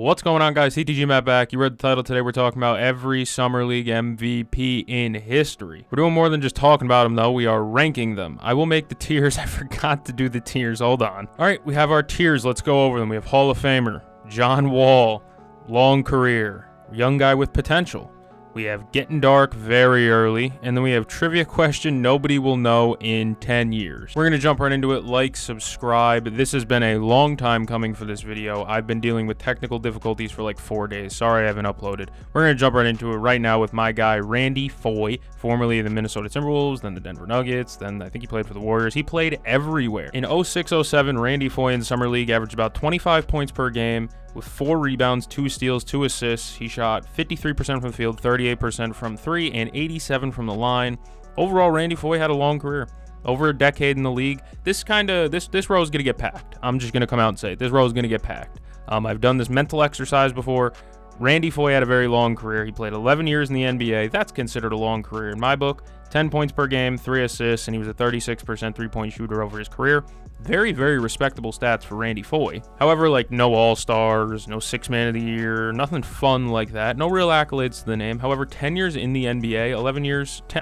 What's going on, guys? CTG Matt back. You read the title. Today we're talking about every Summer League MVP in history. We're doing more than just talking about them, though. We are ranking them. I will make the tiers. I forgot to do the tiers. Hold on. All right, we have our tiers. Let's go over them. We have Hall of Famer, John Wall, long career, young guy with potential. We have Getting Dark very early, and then we have Trivia Question Nobody Will Know in 10 years. We're going to jump right into it. Like, subscribe. This has been a long time coming for this video. I've been dealing with technical difficulties for like 4 days. Sorry I haven't uploaded. We're going to jump right into it right now with my guy, Randy Foye, formerly the Minnesota Timberwolves, then the Denver Nuggets, then I think he played for the Warriors. He played everywhere. In 06-07, Randy Foye in the Summer League averaged about 25 points per game, with 4 rebounds, 2 steals, 2 assists. He shot 53% from the field, 38% from 3, and 87% from the line. Overall, Randy Foye had a long career. Over a decade in the league. This row is going to get packed. I'm just going to come out and say it. This row is going to get packed. I've done this mental exercise before. Randy Foye had a very long career. He played 11 years in the NBA. That's considered a long career in my book. 10 points per game, 3 assists, and he was a 36% three-point shooter over his career. Very, very respectable stats for Randy Foye. However, like no All-Stars, no Six-Man of the Year, nothing fun like that. No real accolades to the name. However, 10 years in the NBA,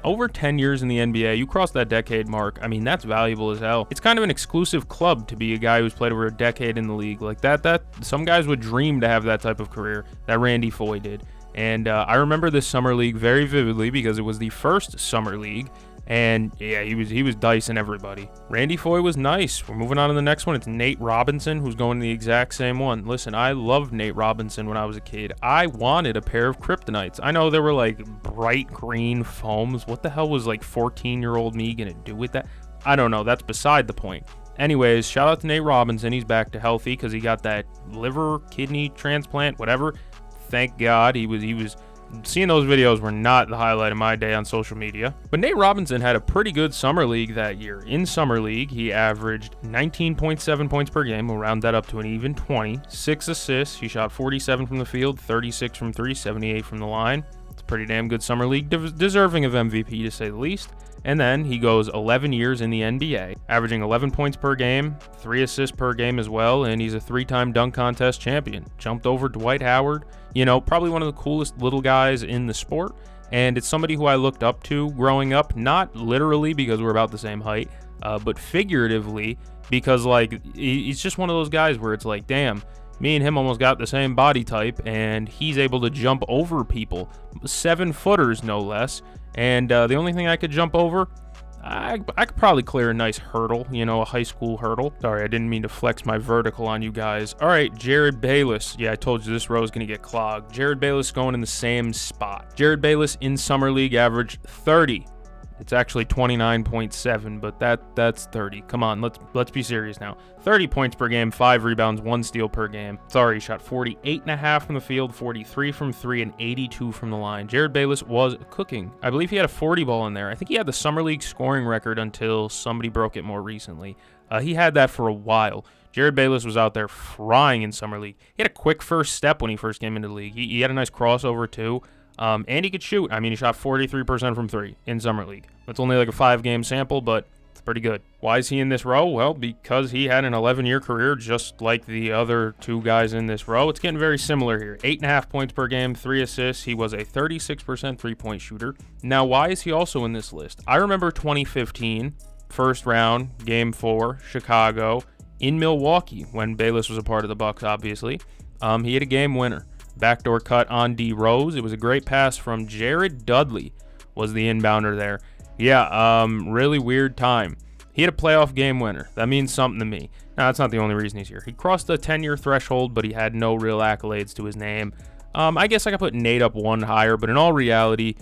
over 10 years in the NBA, you cross that decade mark. I mean, that's valuable as hell. It's kind of an exclusive club to be a guy who's played over a decade in the league. Like that some guys would dream to have that type of career that Randy Foye did. And I remember this Summer League very vividly because it was the first Summer League. And yeah, he was dicing everybody. Randy Foye was nice. We're moving on to the next one. It's Nate Robinson, who's going the exact same one. Listen, I loved Nate Robinson when I was a kid. I wanted a pair of kryptonites. I know they were like bright green foams. What the hell was like 14-year-old me gonna do with that? I don't know. That's beside the point. Anyways, shout out to Nate Robinson. He's back to healthy because he got that liver, kidney transplant, whatever. Thank God. He was seeing those videos were not the highlight of my day on social media. But Nate Robinson had a pretty good Summer League that year. In Summer League, he averaged 19.7 points per game. We'll round that up to an even 20. 6 assists. He shot 47 from the field, 36 from 3, 78 from the line. It's a pretty damn good Summer League, deserving of MVP to say the least. And then he goes 11 years in the NBA, averaging 11 points per game, 3 assists per game as well, and he's a 3-time dunk contest champion. Jumped over Dwight Howard, probably one of the coolest little guys in the sport, and it's somebody who I looked up to growing up, not literally because we're about the same height, but figuratively because, like, he's just one of those guys where it's like, damn, me and him almost got the same body type, and he's able to jump over people, 7-footers no less. And the only thing I could jump over, I could probably clear a nice hurdle, a high school hurdle. Sorry, I didn't mean to flex my vertical on you guys. All right, Jerryd Bayless. Yeah, I told you this row is going to get clogged. Jerryd Bayless going in the same spot. Jerryd Bayless in Summer League averaged 30. It's actually 29.7, but that's 30. Come on, let's be serious now. 30 points per game, 5 rebounds, 1 steal per game. Sorry, he shot 48.5 from the field, 43 from 3, and 82 from the line. Jerryd Bayless was cooking. I believe he had a 40 ball in there. I think he had the Summer League scoring record until somebody broke it more recently. He had that for a while. Jerryd Bayless was out there frying in Summer League. He had a quick first step when he first came into the league. He had a nice crossover too. And he could shoot. I mean, he shot 43% from 3 in Summer League. That's only like a 5-game sample, but it's pretty good. Why is he in this row? Well, because he had an 11-year career just like the other 2 guys in this row. It's getting very similar here. 8.5 points per game, 3 assists. He was a 36% three-point shooter. Now, why is he also in this list? I remember 2015, first round, Game 4, Chicago, in Milwaukee, when Bayless was a part of the Bucks, obviously. He had a game winner. Backdoor cut on D Rose. It was a great pass from Jared Dudley, was the inbounder there. Yeah, really weird time. He had a playoff game winner. That means something to me. Now, that's not the only reason he's here. He crossed the 10-year threshold, but he had no real accolades to his name. I guess I could put Nate up 1 higher, but in all reality,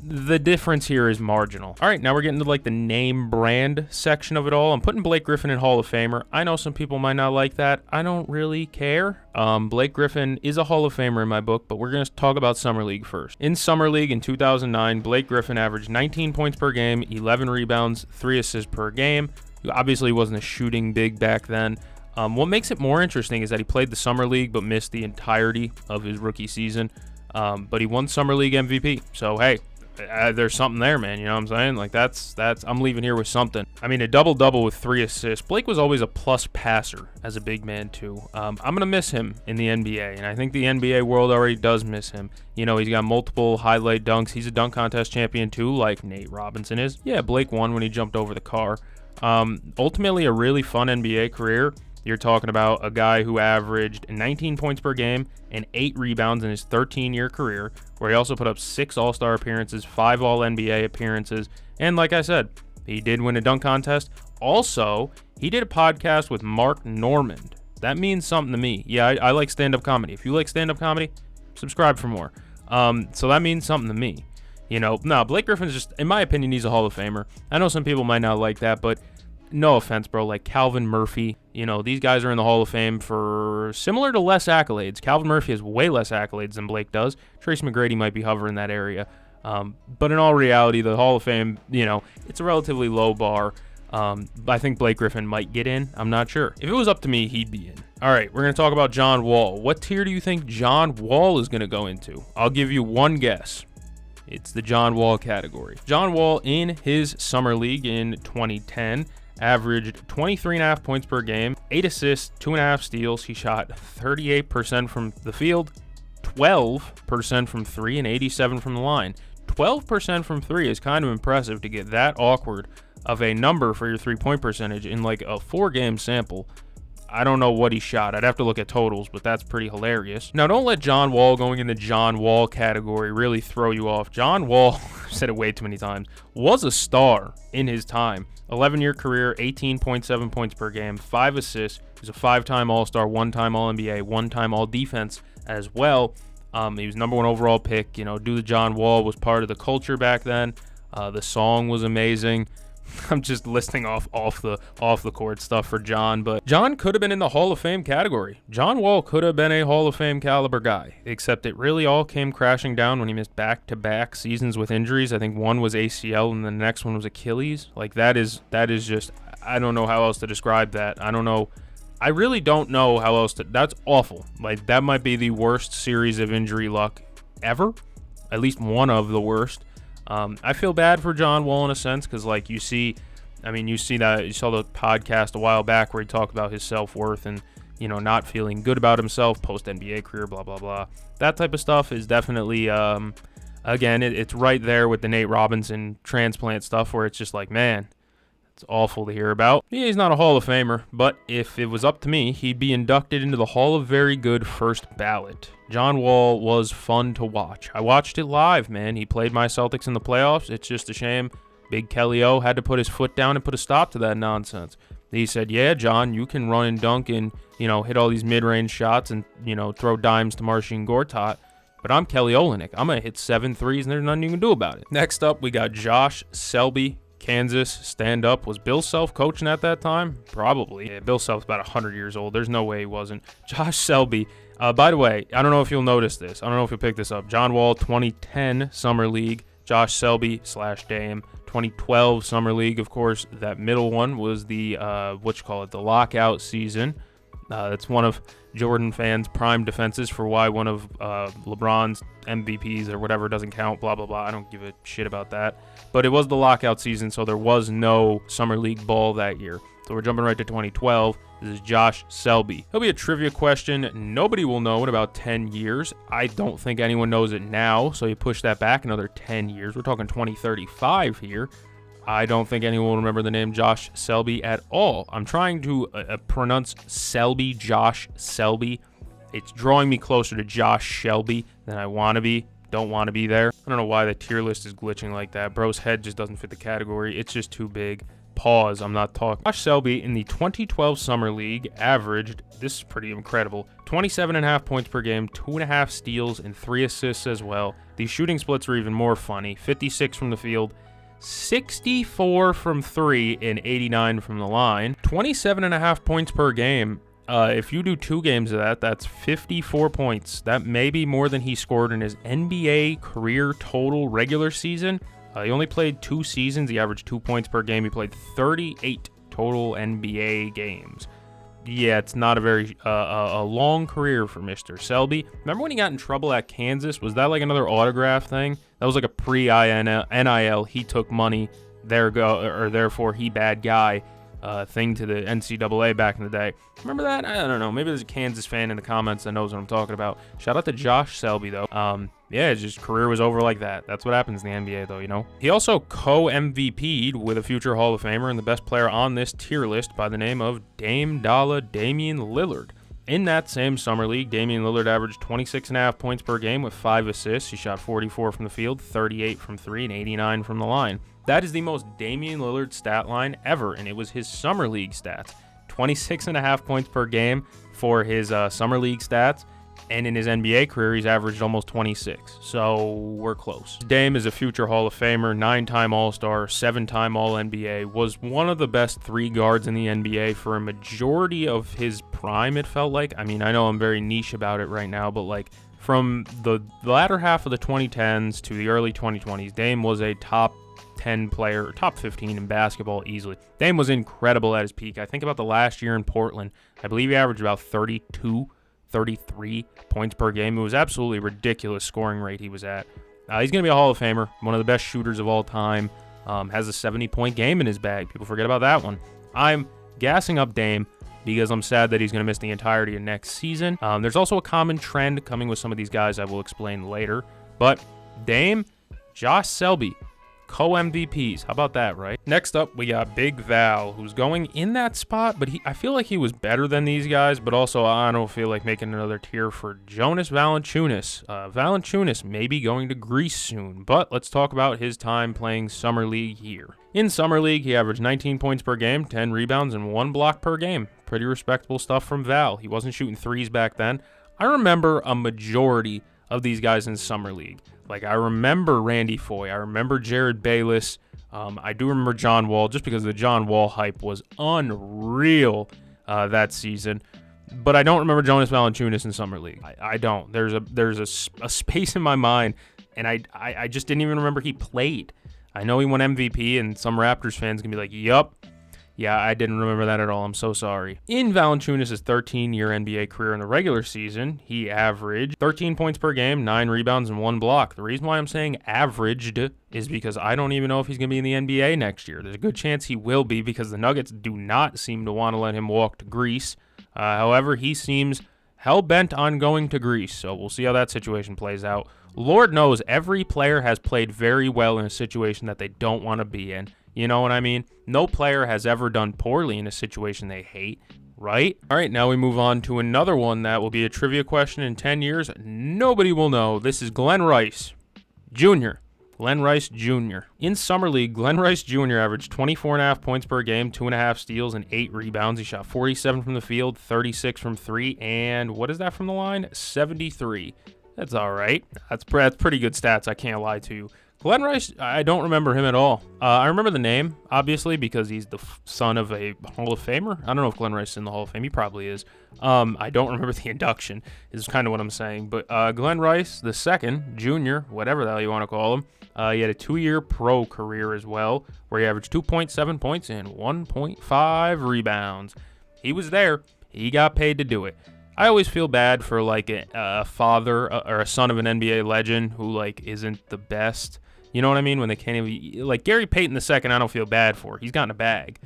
the difference here is marginal. All right, now we're getting to like the name brand section of it all. I'm putting Blake Griffin in Hall of Famer. I know some people might not like that. I don't really care. Blake Griffin is a Hall of Famer in my book, but we're going to talk about Summer League first. In Summer League in 2009, Blake Griffin averaged 19 points per game, 11 rebounds, 3 assists per game. He obviously wasn't a shooting big back then. What makes it more interesting is that he played the Summer League but missed the entirety of his rookie season. But he won Summer League MVP. So, hey, there's something there, man. You know what I'm saying? Like, that's I'm leaving here with something. I mean, a double-double with 3 assists. Blake was always a plus passer as a big man, too. I'm going to miss him in the NBA, and I think the NBA world already does miss him. You know, he's got multiple highlight dunks. He's a dunk contest champion, too, like Nate Robinson is. Yeah, Blake won when he jumped over the car. Ultimately, a really fun NBA career. You're talking about a guy who averaged 19 points per game and 8 rebounds in his 13-year career, where he also put up 6 All-Star appearances, 5 All-NBA appearances, and like I said, he did win a dunk contest. Also, he did a podcast with Mark Normand. That means something to me. Yeah, I like stand-up comedy. If you like stand-up comedy, subscribe for more. So that means something to me. You know, no, Blake Griffin's just, in my opinion, he's a Hall of Famer. I know some people might not like that, but no offense, bro, like Calvin Murphy, you know, these guys are in the Hall of Fame for similar to less accolades. Calvin Murphy has way less accolades than Blake does. Tracy McGrady might be hovering that area. But in all reality, the Hall of Fame, you know, it's a relatively low bar. I think Blake Griffin might get in. I'm not sure. If it was up to me, he'd be in. All right, we're going to talk about John Wall. What tier do you think John Wall is going to go into? I'll give you one guess. It's the John Wall category. John Wall in his summer league in 2010 averaged 23.5 points per game, 8 assists, 2.5 steals. He shot 38% from the field, 12% from 3, and 87% from the line. 12% from 3 is kind of impressive to get that awkward of a number for your 3-point percentage in like a 4-game sample. I don't know what he shot. I'd have to look at totals, but that's pretty hilarious. Now, don't let John Wall going in the John Wall category really throw you off. John Wall, I've said it way too many times, was a star in his time. 11-year career, 18.7 points per game, 5 assists. He was a 5-time All-Star, 1-time All-NBA, 1-time All-Defense as well. He was number 1 overall pick. You know, Do the John Wall was part of the culture back then. The song was amazing. I'm just listing off the court stuff for John, but John could have been in the Hall of Fame category. John Wall could have been a Hall of Fame caliber guy, except it really all came crashing down when he missed back-to-back seasons with injuries. I think one was ACL and the next one was Achilles. Like that is just, I don't know how else to describe that. I really don't know how else to, that's awful. Like that might be the worst series of injury luck ever, at least one of the worst. I feel bad for John Wall in a sense because, like, you saw the podcast a while back where he talked about his self-worth and, you know, not feeling good about himself, post-NBA career, blah, blah, blah. That type of stuff is definitely, again, it's right there with the Nate Robinson transplant stuff where it's just like, man, it's awful to hear about. Yeah, he's not a Hall of Famer, but if it was up to me, he'd be inducted into the Hall of Very Good first ballot. John Wall was fun to watch. I watched it live, man. He played my Celtics in the playoffs. It's just a shame Big Kelly O had to put his foot down and put a stop to that nonsense. He said, yeah, John, you can run and dunk and, you know, hit all these mid-range shots and, you know, throw dimes to Marcin Gortat, but I'm Kelly Olynyk. I'm going to hit 7 threes and there's nothing you can do about it. Next up, we got Josh Selby. Kansas stand-up. Was Bill Self coaching at that time? Probably. Yeah, Bill Self's about 100 years old. There's no way he wasn't. Josh Selby. By the way, I don't know if you'll notice this. I don't know if you'll pick this up. John Wall, 2010 Summer League. Josh Selby / Dame. 2012 Summer League, of course. That middle one was the, the lockout season. That's one of Jordan fans' prime defenses for why one of LeBron's MVPs or whatever doesn't count, blah, blah, blah. I don't give a shit about that. But it was the lockout season, so there was no Summer League ball that year. So we're jumping right to 2012. This is Josh Selby. He'll be a trivia question nobody will know in about 10 years. I don't think anyone knows it now, so you push that back another 10 years. We're talking 2035 here. I don't think anyone will remember the name Josh Selby at all. I'm trying to pronounce Selby, Josh Selby. It's drawing me closer to Josh Shelby than I want to be. Don't want to be there. I don't know why the tier list is glitching like that. Bro's head just doesn't fit the category. It's just too big. Pause. I'm not talking. Josh Selby in the 2012 Summer League averaged, this is pretty incredible, 27.5 points per game, 2.5 steals, and 3 assists as well. These shooting splits are even more funny. 56 from the field, 64 from 3, and 89 from the line. 27.5 points per game. If you do 2 games of that, that's 54 points. That may be more than he scored in his NBA career total regular season. He only played 2 seasons. He averaged 2 points per game. He played 38 total NBA games. yeah, it's not a very a long career for Mr. Selby. Remember when he got in trouble at Kansas? Was that like another autograph thing? That was like a pre-NIL. He took money, therefore he bad guy thing to the NCAA back in the day. Remember that? I don't know. Maybe there's a Kansas fan in the comments that knows what I'm talking about. Shout out to Josh Selby, though. Yeah, his just career was over like that. That's what happens in the NBA, though, you know? He also co-MVP'd with a future Hall of Famer and the best player on this tier list by the name of Dame Dollar Damian Lillard. In that same summer league, Damian Lillard averaged 26.5 points per game with 5 assists. He shot 44 from the field, 38 from 3, and 89 from the line. That is the most Damian Lillard stat line ever, and it was his summer league stats. 26.5 points per game for his summer league stats, and in his NBA career, he's averaged almost 26, so we're close. Dame is a future Hall of Famer, 9-time All-Star, 7-time All-NBA, was one of the best 3 guards in the NBA for a majority of his prime, it felt like. I mean, I know I'm very niche about it right now, but like from the latter half of the 2010s to the early 2020s, Dame was a top 10 player, top 15 in basketball easily. Dame was incredible at his peak. I think about the last year in Portland, I believe he averaged about 32, 33 points per game. It was absolutely ridiculous scoring rate he was at. He's going to be a Hall of Famer, one of the best shooters of all time, has a 70-point game in his bag. People forget about that one. I'm gassing up Dame because I'm sad that he's going to miss the entirety of next season. There's also a common trend coming with some of these guys I will explain later. But Dame, Josh Selby, co-MVPs. How about that, right? Next up, we got Big Val, who's going in that spot, but I feel like he was better than these guys, but also I don't feel like making another tier for Jonas Valanciunas. Valanciunas may be going to Greece soon, but let's talk about his time playing Summer League here. In Summer League, he averaged 19 points per game, 10 rebounds, and 1 block per game. Pretty respectable stuff from Val. He wasn't shooting threes back then. I remember a majority of these guys in Summer League. Like, I remember Randy Foye. I remember Jared Bayless. I do remember John Wall, just because the John Wall hype was unreal that season. But I don't remember Jonas Valanciunas in Summer League. I don't. There's a space in my mind, and I just didn't even remember he played. I know he won MVP, and some Raptors fans can be like, yup. Yeah, I didn't remember that at all. I'm so sorry. In Valanciunas' 13-year NBA career in the regular season, he averaged 13 points per game, 9 rebounds, and 1 block. The reason why I'm saying averaged is because I don't even know if he's going to be in the NBA next year. There's a good chance he will be because the Nuggets do not seem to want to let him walk to Greece. However, he seems hell-bent on going to Greece, so we'll see how that situation plays out. Lord knows every player has played very well in a situation that they don't want to be in. You know what I mean? No player has ever done poorly in a situation they hate, right? All right, now we move on to another one that will be a trivia question in 10 years. Nobody will know. This is Glenn Rice Jr. Glenn Rice Jr. In Summer League, Glenn Rice Jr. averaged 24.5 points per game, 2.5 steals, and 8 rebounds. He shot 47 from the field, 36 from 3, and what is that from the line? 73. That's all right. That's pretty good stats, I can't lie to you. Glenn Rice, I don't remember him at all. I remember the name, obviously, because he's the son of a Hall of Famer. I don't know if Glenn Rice is in the Hall of Fame. He probably is. I don't remember the induction, is kind of what I'm saying. But Glenn Rice, the second, junior, whatever the hell you want to call him, he had a 2-year pro career as well, where he averaged 2.7 points and 1.5 rebounds. He was there. He got paid to do it. I always feel bad for, like, a father or a son of an NBA legend who, like, isn't the best. You know what I mean? When they can't even, like Gary Payton II, I don't feel bad for. He's gotten a bag.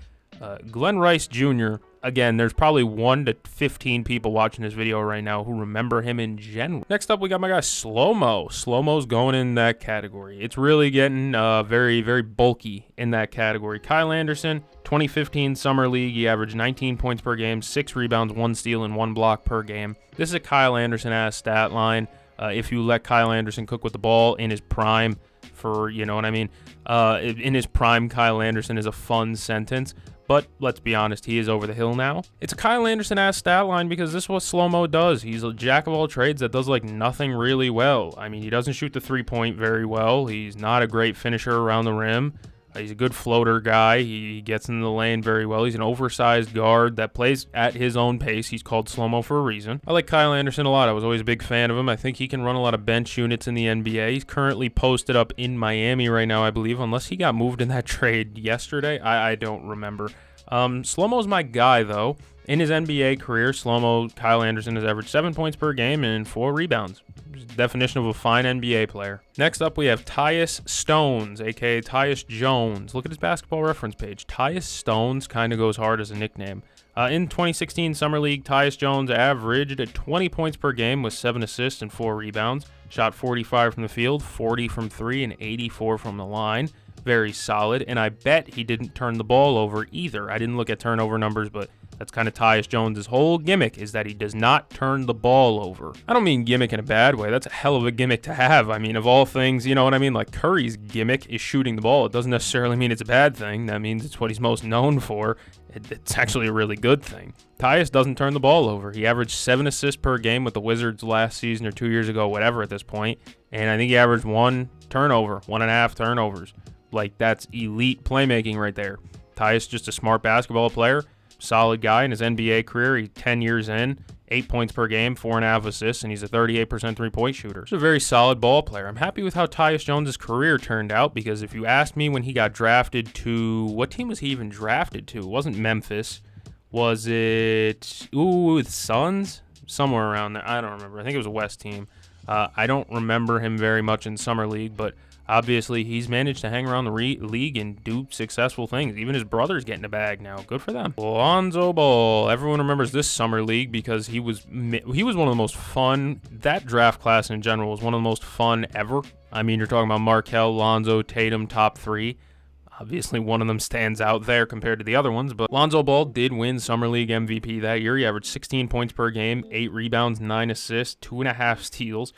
Glenn Rice Jr., again, there's probably 1 to 15 people watching this video right now who remember him in general. Next up, we got my guy Slow-Mo. Slow-Mo's going in that category. It's really getting very, very bulky in that category. Kyle Anderson, 2015 Summer League. He averaged 19 points per game, 6 rebounds, 1 steal, and 1 block per game. This is a Kyle Anderson-ass stat line. If you let Kyle Anderson cook with the ball in his prime, you know what I mean? In his prime, Kyle Anderson is a fun sentence, but let's be honest, he is over the hill now. It's a Kyle Anderson-ass stat line because this is what Slow-Mo does. He's a jack of all trades that does like nothing really well. I mean, he doesn't shoot the three-point very well. He's not a great finisher around the rim. He's a good floater guy. He gets in the lane very well. He's an oversized guard that plays at his own pace. He's called Slow-Mo for a reason. I like Kyle Anderson a lot. I was always a big fan of him. I think he can run a lot of bench units in the NBA. He's currently posted up in Miami right now, I believe, unless he got moved in that trade yesterday. I don't remember. Slow-Mo's my guy, though. In his NBA career, slow-mo Kyle Anderson has averaged 7 points per game and 4 rebounds. Definition of a fine NBA player. Next up, we have Tyus Stones, aka Tyus Jones. Look at his basketball reference page. Tyus Stones kind of goes hard as a nickname. In 2016 Summer League, Tyus Jones averaged 20 points per game with 7 assists and 4 rebounds. Shot 45 from the field, 40 from 3, and 84 from the line. Very solid, and I bet he didn't turn the ball over either. I didn't look at turnover numbers, but that's kind of Tyus Jones' whole gimmick, is that he does not turn the ball over. I don't mean gimmick in a bad way. That's a hell of a gimmick to have. I mean, of all things, you know what I mean? Like Curry's gimmick is shooting the ball. It doesn't necessarily mean it's a bad thing. That means it's what he's most known for. It's actually a really good thing. Tyus doesn't turn the ball over. He averaged 7 assists per game with the Wizards last season or 2 years ago, whatever at this point. And I think he averaged 1 turnover, 1.5 turnovers. Like, that's elite playmaking right there. Tyus just a smart basketball player. Solid guy in his NBA career. He's 10 years in, 8 points per game, 4.5 assists, and he's a 38% three-point shooter. He's a very solid ball player. I'm happy with how Tyus Jones' career turned out, because if you asked me when he got drafted to, what team was he even drafted to? It wasn't Memphis. Was it, the Suns? Somewhere around there. I don't remember. I think it was a West team. I don't remember him very much in Summer League, but obviously he's managed to hang around the league and do successful things. Even his brother's getting a bag now. Good for them. Lonzo Ball. Everyone remembers this Summer League because he was one of the most fun. That draft class in general was one of the most fun ever. I mean, you're talking about Markelle, Lonzo, Tatum, top 3. Obviously, one of them stands out there compared to the other ones, but Lonzo Ball did win Summer League MVP that year. He averaged 16 points per game, 8 rebounds, 9 assists, 2.5 steals.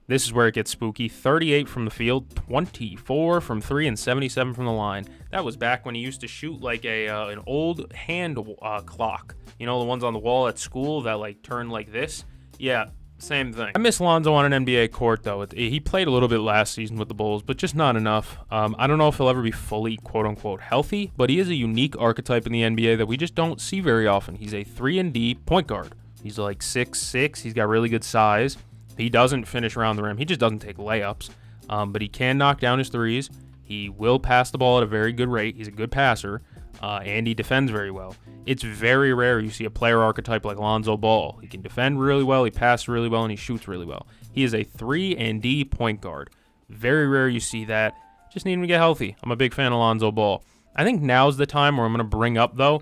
This is where it gets spooky. 38 from the field, 24 from 3, and 77 from the line. That was back when he used to shoot like an old hand clock. You know, the ones on the wall at school that like turn like this? Yeah. Same thing. I miss Lonzo on an NBA court, though. He played a little bit last season with the Bulls, but just not enough. I don't know if he'll ever be fully, quote-unquote, healthy, but he is a unique archetype in the NBA that we just don't see very often. He's a 3-and-D point guard. He's like 6'6". He's got really good size. He doesn't finish around the rim. He just doesn't take layups, but he can knock down his threes. He will pass the ball at a very good rate. He's a good passer, and he defends very well. It's very rare you see a player archetype like Lonzo Ball. He can defend really well, he passes really well, and he shoots really well. He is a 3-and-D point guard. Very rare you see that. Just need him to get healthy. I'm a big fan of Lonzo Ball. I think now's the time where I'm going to bring up, though,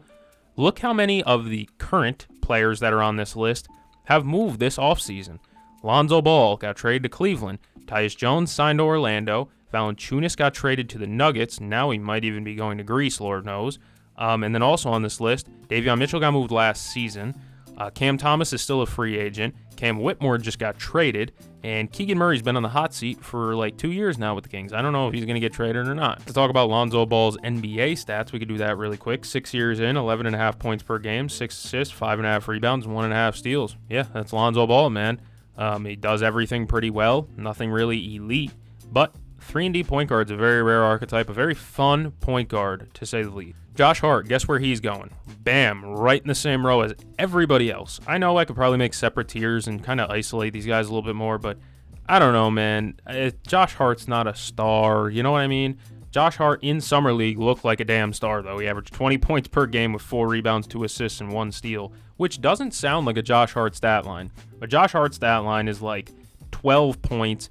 look how many of the current players that are on this list have moved this offseason. Lonzo Ball got traded to Cleveland. Tyus Jones signed to Orlando. Valanciunas got traded to the Nuggets. Now he might even be going to Greece, Lord knows. And then also on this list, Davion Mitchell got moved last season. Cam Thomas is still a free agent. Cam Whitmore just got traded. And Keegan Murray's been on the hot seat for like 2 years now with the Kings. I don't know if he's going to get traded or not. To talk about Lonzo Ball's NBA stats, we could do that really quick. 6 years in, 11.5 points per game, 6 assists, 5.5 rebounds, and 1.5 steals. Yeah, that's Lonzo Ball, man. He does everything pretty well. Nothing really elite. But 3-and-D point guard's a very rare archetype, a very fun point guard, to say the least. Josh Hart, guess where he's going? Bam, right in the same row as everybody else. I know I could probably make separate tiers and kind of isolate these guys a little bit more, but I don't know, man. Josh Hart's not a star, you know what I mean? Josh Hart in Summer League looked like a damn star, though. He averaged 20 points per game with 4 rebounds, 2 assists, and 1 steal, which doesn't sound like a Josh Hart stat line. But Josh Hart's stat line is like 12 points,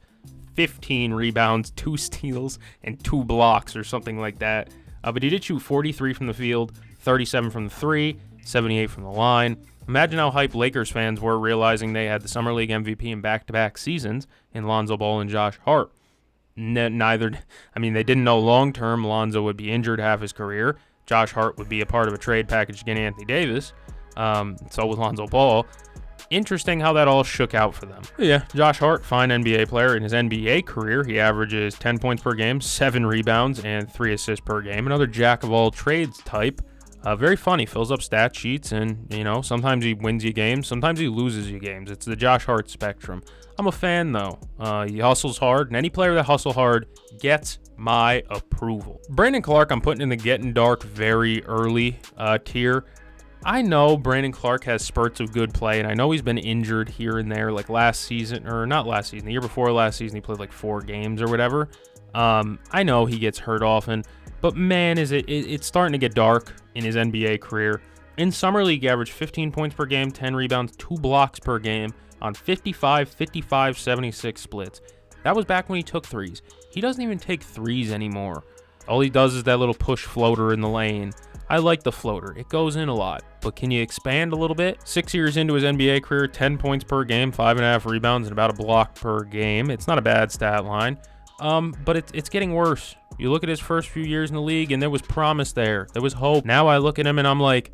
15 rebounds, 2 steals, and 2 blocks or something like that. But he did shoot 43 from the field, 37 from the 3, 78 from the line. Imagine how hyped Lakers fans were realizing they had the Summer League MVP in back-to-back seasons in Lonzo Ball and Josh Hart. They didn't know long-term Lonzo would be injured half his career. Josh Hart would be a part of a trade package to get Anthony Davis. So was Lonzo Ball. Interesting how that all shook out for them. But yeah, Josh Hart, fine NBA player. In his NBA career, he averages 10 points per game, 7 rebounds, and 3 assists per game. Another jack-of-all-trades type. Very funny, fills up stat sheets, and, sometimes he wins you games, sometimes he loses you games. It's the Josh Hart spectrum. I'm a fan, though. He hustles hard, and any player that hustles hard gets my approval. Brandon Clark, I'm putting in the getting dark very early tier. I know Brandon Clark has spurts of good play, and I know he's been injured here and there, like last season, or not last season, the year before last season, he played like 4 games or whatever. I know he gets hurt often, but man, it's starting to get dark in his NBA career. In Summer League, he averaged 15 points per game, 10 rebounds, 2 blocks per game on 55, 55, 76 splits. That was back when he took threes. He doesn't even take threes anymore. All he does is that little push floater in the lane. I like the floater. It goes in a lot. But can you expand a little bit? 6 years into his NBA career, 10 points per game, 5.5 rebounds, and about a block per game. It's not a bad stat line. But it's getting worse. You look at his first few years in the league, and there was promise there. There was hope. Now I look at him, and I'm like,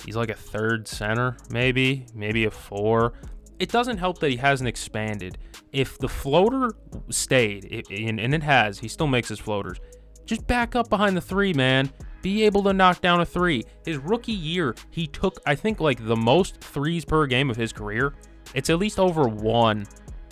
he's like a third center, maybe a 4. It doesn't help that he hasn't expanded. If the floater stayed, and it has, he still makes his floaters, just back up behind the 3, man. Be able to knock down a 3. His rookie year, he took, I think, like the most threes per game of his career. It's at least over 1.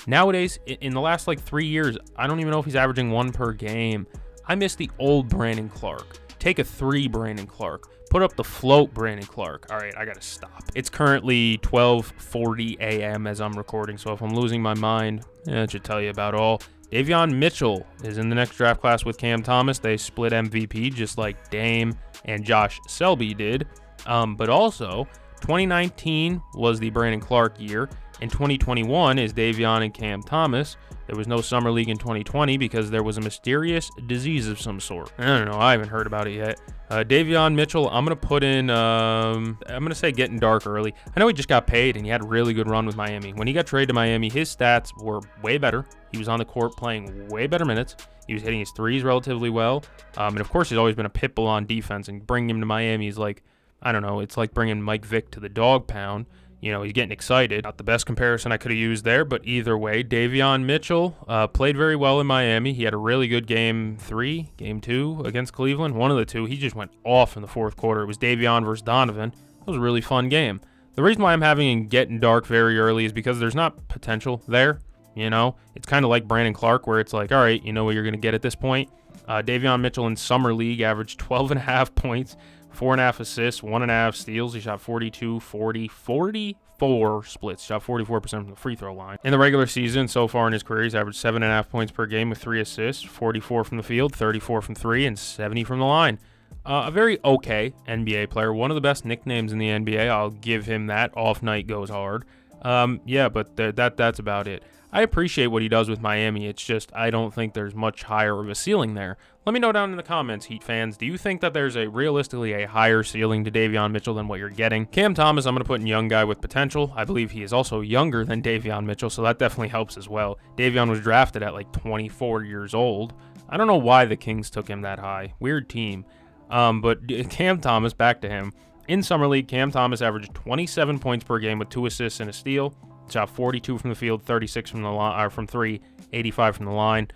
Nowadays, in the last like 3 years, I don't even know if he's averaging 1 per game. I miss the old Brandon Clark. Take a 3, Brandon Clark. Put up the float, Brandon Clark. All right, I got to stop. It's currently 12:40 a.m. as I'm recording, so if I'm losing my mind, it should tell you about all. Davion Mitchell is in the next draft class with Cam Thomas. They split MVP just like Dame and Josh Selby did. But also, 2019 was the Brandon Clark year. In 2021 is Davion and Cam Thomas. There was no Summer League in 2020 because there was a mysterious disease of some sort. I don't know. I haven't heard about it yet. Davion Mitchell, I'm going to put in, I'm going to say getting dark early. I know he just got paid and he had a really good run with Miami. When he got traded to Miami, his stats were way better. He was on the court playing way better minutes. He was hitting his threes relatively well. And of course, he's always been a pit bull on defense, and bringing him to Miami is like, I don't know, it's like bringing Mike Vick to the dog pound. You know, he's getting excited. Not the best comparison I could have used there, but either way, Davion Mitchell played very well in Miami. He had a really good game 2 against Cleveland. One of the two, he just went off in the fourth quarter. It was Davion versus Donovan. It was a really fun game. The reason why I'm having him getting dark very early is because there's not potential there. You know, it's kind of like Brandon Clark, where it's like, all right, you know what you're going to get at this point. Davion Mitchell in Summer League averaged 12.5 points, 4.5 assists, 1.5 steals. He shot 42, 40, 44 splits. Shot 44% from the free throw line. In the regular season, so far in his career, he's averaged 7.5 points per game with 3 assists, 44 from the field, 34 from 3, and 70 from the line. A very okay NBA player. One of the best nicknames in the NBA. I'll give him that. Off night goes hard. Yeah, but that's about it. I appreciate what he does with Miami. It's just I don't think there's much higher of a ceiling there. Let me know down in the comments, Heat fans. Do you think that there's realistically a higher ceiling to Davion Mitchell than what you're getting? Cam Thomas, I'm going to put in young guy with potential. I believe he is also younger than Davion Mitchell, so that definitely helps as well. Davion was drafted at like 24 years old. I don't know why the Kings took him that high. Weird team. But Cam Thomas, back to him. In Summer League, Cam Thomas averaged 27 points per game with 2 assists and a steal. Shot 42 from the field, 36 from the line, or from 3, 85 from the line.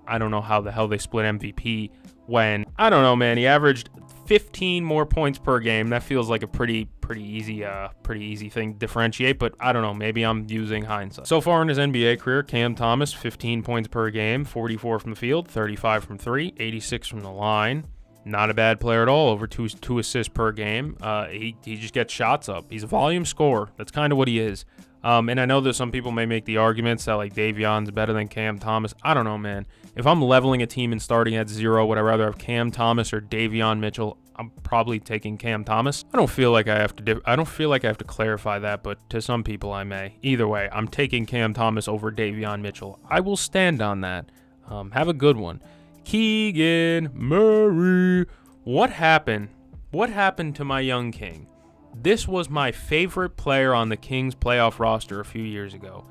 I don't know how the hell they split MVP when, I don't know, man. He averaged 15 more points per game. That feels like a pretty easy thing to differentiate, but I don't know. Maybe I'm using hindsight. So far in his NBA career, Cam Thomas, 15 points per game, 44 from the field, 35 from 3, 86 from the line. Not a bad player at all, over two assists per game. He just gets shots up. He's a volume scorer. That's kind of what he is. And I know that some people may make the arguments that like Davion's better than Cam Thomas. I don't know, man. If I'm leveling a team and starting at 0, would I rather have Cam Thomas or Davion Mitchell? I'm probably taking Cam Thomas. I don't feel like I have to clarify that, but to some people I may. Either way, I'm taking Cam Thomas over Davion Mitchell. I will stand on that. Have a good one. Keegan Murray. What happened? What happened to my young king? This was my favorite player on the Kings playoff roster a few years ago,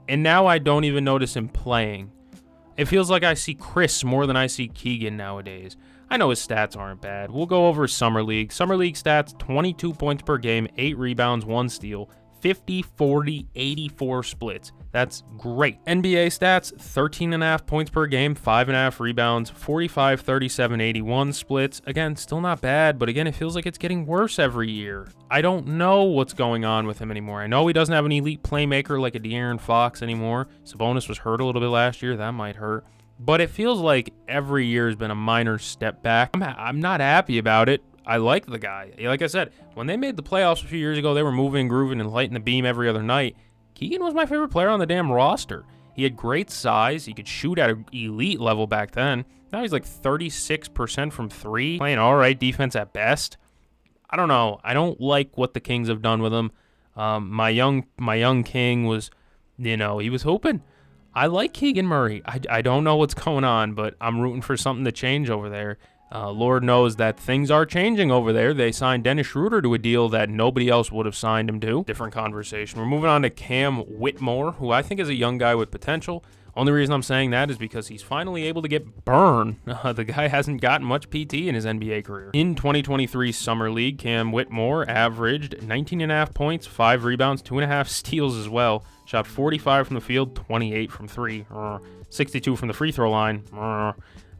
and now I don't even notice him playing. It feels like I see Chris more than I see Keegan nowadays. I know his stats aren't bad. We'll go over his Summer League. Summer League stats, 22 points per game, 8 rebounds, 1 steal, 50, 40, 84 splits. That's great. NBA stats, 13.5 points per game, 5.5 rebounds, 45, 37, 81 splits. Again, still not bad, but again, it feels like it's getting worse every year. I don't know what's going on with him anymore. I know he doesn't have an elite playmaker like a De'Aaron Fox anymore. Sabonis was hurt a little bit last year. That might hurt. But it feels like every year has been a minor step back. I'm not happy about it. I like the guy. Like I said, when they made the playoffs a few years ago, they were moving, grooving, and lighting the beam every other night. Keegan was my favorite player on the damn roster. He had great size. He could shoot at an elite level back then. Now he's like 36% from 3, playing all right defense at best. I don't know. I don't like what the Kings have done with him. My young king was, he was hooping. I like Keegan Murray. I don't know what's going on, but I'm rooting for something to change over there. Lord knows that things are changing over there. They signed Dennis Schroeder to a deal that nobody else would have signed him to. Different conversation. We're moving on to Cam Whitmore, who I think is a young guy with potential. Only reason I'm saying that is because he's finally able to get burn. The guy hasn't gotten much PT in his NBA career. In 2023 Summer League, Cam Whitmore averaged 19.5 points, 5 rebounds, 2.5 steals as well. Shot 45 from the field, 28 from 3, 62 from the free throw line.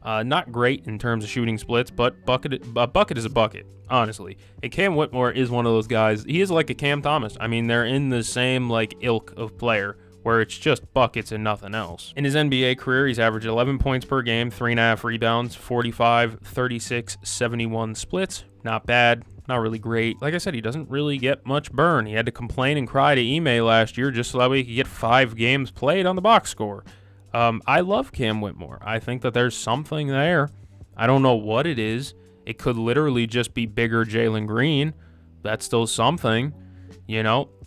Not great in terms of shooting splits, but a bucket is a bucket, honestly. And Cam Whitmore is one of those guys. He is like a Cam Thomas. I mean, they're in the same ilk of player, where it's just buckets and nothing else. In his NBA career, he's averaged 11 points per game, 3.5 rebounds, 45, 36, 71 splits. Not bad, not really great. Like I said, he doesn't really get much burn. He had to complain and cry to Ime last year just so that way he could get 5 games played on the box score. I love Cam Whitmore. I think that there's something there. I don't know what it is. It could literally just be bigger Jalen Green. That's still something,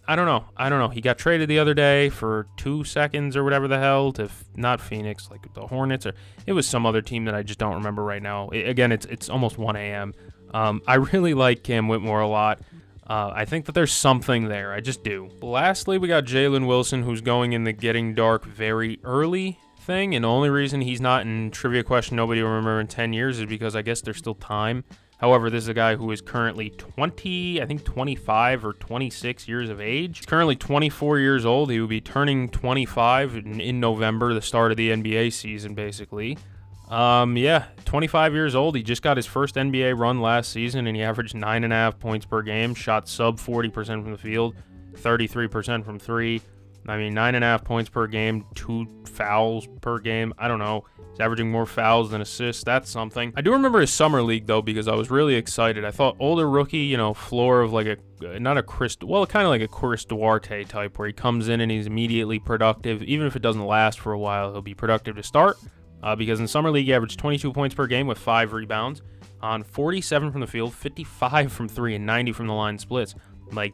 I don't know. He got traded the other day for 2 seconds or whatever the hell to not Phoenix, like the Hornets, or it was some other team that I just don't remember right now. Again, it's almost 1 a.m. I really like Cam Whitmore a lot. I think that there's something there. I just do. Lastly, we got Jalen Wilson, who's going in the getting dark very early thing, and the only reason he's not in trivia question nobody will remember in 10 years is because I guess there's still time. However, this is a guy who is currently 25 or 26 years of age. He's currently 24 years old. He will be turning 25 in November, the start of the NBA season, basically. 25 years old. He just got his first NBA run last season, and he averaged 9.5 points per game, shot sub 40% from the field, 33% from 3. 9.5 points per game, 2 fouls per game. I don't know. He's averaging more fouls than assists. That's something. I do remember his summer league, though, because I was really excited. I thought older rookie, floor of like kind of like a Chris Duarte type, where he comes in and he's immediately productive. Even if it doesn't last for a while, he'll be productive to start. Because in summer league, he averaged 22 points per game with 5 rebounds on 47 from the field, 55 from 3, and 90 from the line splits.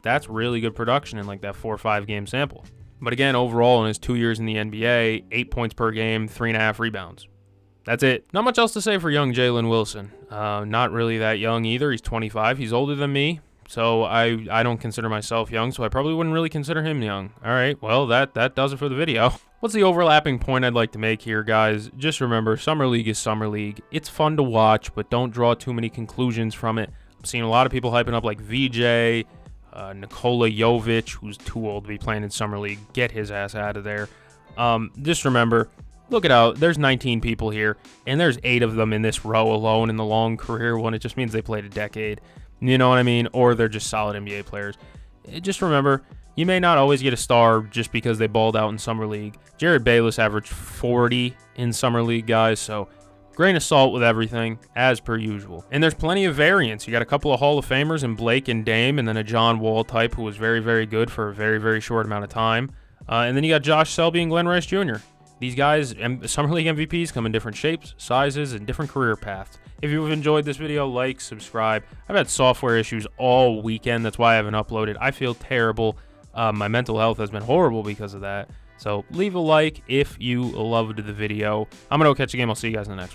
That's really good production in that 4 or 5 game sample. But again, overall, in his 2 years in the NBA, 8 points per game, 3.5 rebounds. That's it. Not much else to say for young Jalen Wilson. Not really that young either. He's 25. He's older than me, so I don't consider myself young, so I probably wouldn't really consider him young. All right, well, that does it for the video. What's the overlapping point I'd like to make here, guys? Just remember, Summer League is Summer League. It's fun to watch, but don't draw too many conclusions from it. I'm seeing a lot of people hyping up like VJ, Nikola Jovic, who's too old to be playing in Summer League. Get his ass out of there. Just remember, look it out. There's 19 people here, and there's 8 of them in this row alone in the long career one. It just means they played a decade. You know what I mean? Or they're just solid NBA players. Just remember, you may not always get a star just because they balled out in Summer League. Jared Bayless averaged 40 in Summer League, guys, so grain of salt with everything, as per usual. And there's plenty of variance. You got a couple of Hall of Famers in Blake and Dame, and then a John Wall type who was very, very good for a very, very short amount of time. And then you got Josh Selby and Glenn Rice Jr. These guys, Summer League MVPs, come in different shapes, sizes, and different career paths. If you've enjoyed this video, like, subscribe. I've had software issues all weekend. That's why I haven't uploaded. I feel terrible. My mental health has been horrible because of that. So leave a like if you loved the video. I'm going to go catch a game. I'll see you guys in the next one.